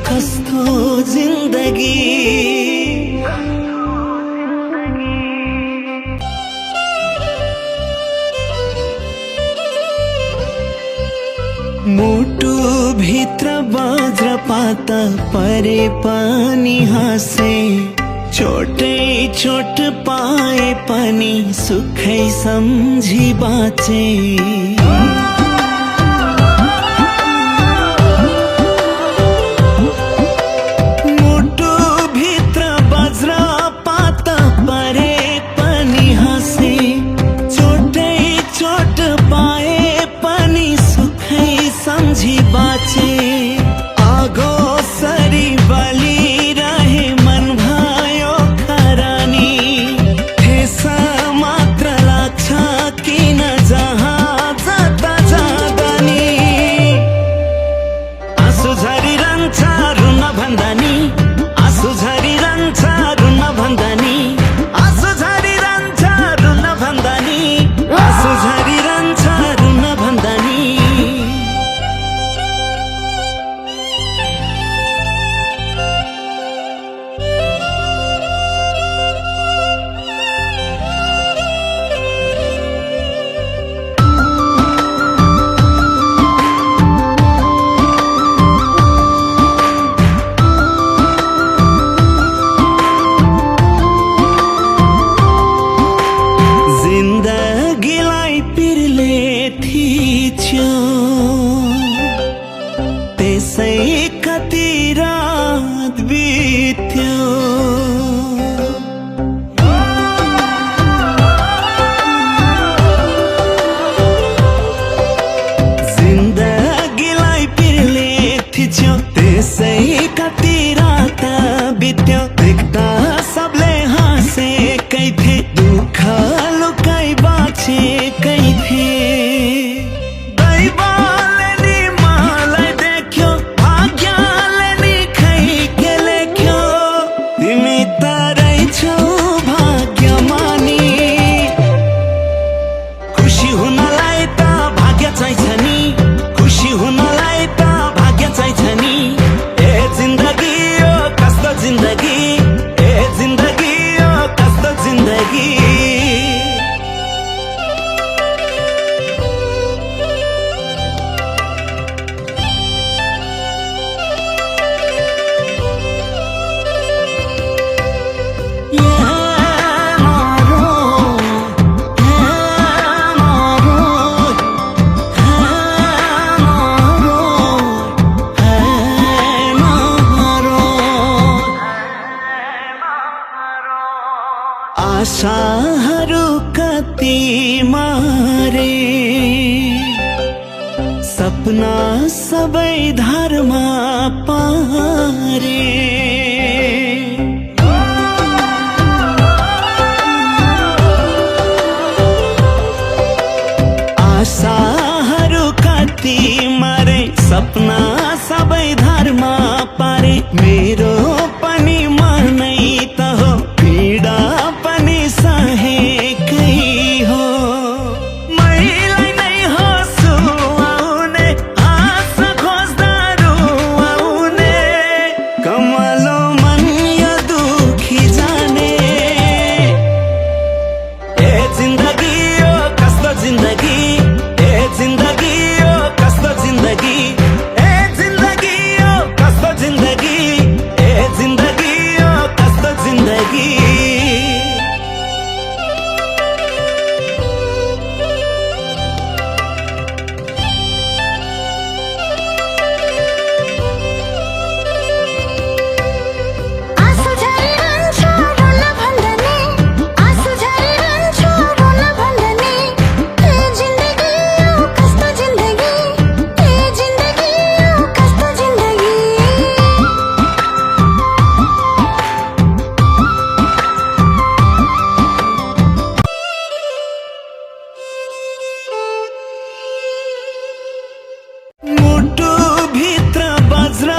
कस्तो जिन्दगी मुटु भित्र वज्रपात परे पनि हाँसे छोटै छोट पाए पनि सुखै सम्झी बाँचे मुटु भित्र वज्रपात परे पनि हाँसे छोटै छोट पाए पनि सुखै सम्झी बाँचे आगो सरी बलिरहे मन भयो खरानी ठेस मात्र लाग्छ किन जहाँ जता जाँदा नि आँसु झरिरहन्छ रुन भन्दा नि आँसु झरिरहन्छ रुन भन्दा नि आँसु झरिरहन्छ रुन भन्दा नि आँसु झरिरहन्छ रुन भन्दा नि जिन्दगीलाई पिरले थिच्यो त्यसै कति रात बित्यो जिन्दगीलाई पिरले थिच्यो त्यसै कति रात बित्यो देख्दा सबले हाँसेकै थिए दुःख लुकाई बाँचेकै थिए दैवले नि मलाई देख्यो भाग्यले नि खै के लेख्यो तिमी त रहेछौ भाग्यमानी खुसी हुनलाई त भाग्य चाहिन्छ नि खुसी हुनलाई त भाग्य चाहिन्छ नि ए जिन्दगी यो कस्तो जिन्दगी ए जिन्दगी यो कस्तो जिन्दगी आशाहरू कति मारे सपना सबै धारमा पारे आशाहरू कति मारे सपना सबै धारमा पारे मेरो पनि मनै त हो पीडा पनि सहेकै हो मैलाई नै हो सुहाउने हाँस खोज्दा रुवाउने कमलो मन यो दुखी जाने ए जिन्दगी यो कस्तो जिन्दगी ए जिन्दगी यो कस्तो जिन्दगी ए जिन्दगी यो कस्तो जिन्दगी ए जिन्दगी यो कस्तो जिन्दगी आँसु झरिरहन्छ रुन भन्दा नि आँसु झरिरहन्छ रुन भन्दा नि ए जिन्दगी यो कस्तो जिन्दगी ए जिन्दगी यो कस्तो जिन्दगी मुटु भित्र वज्र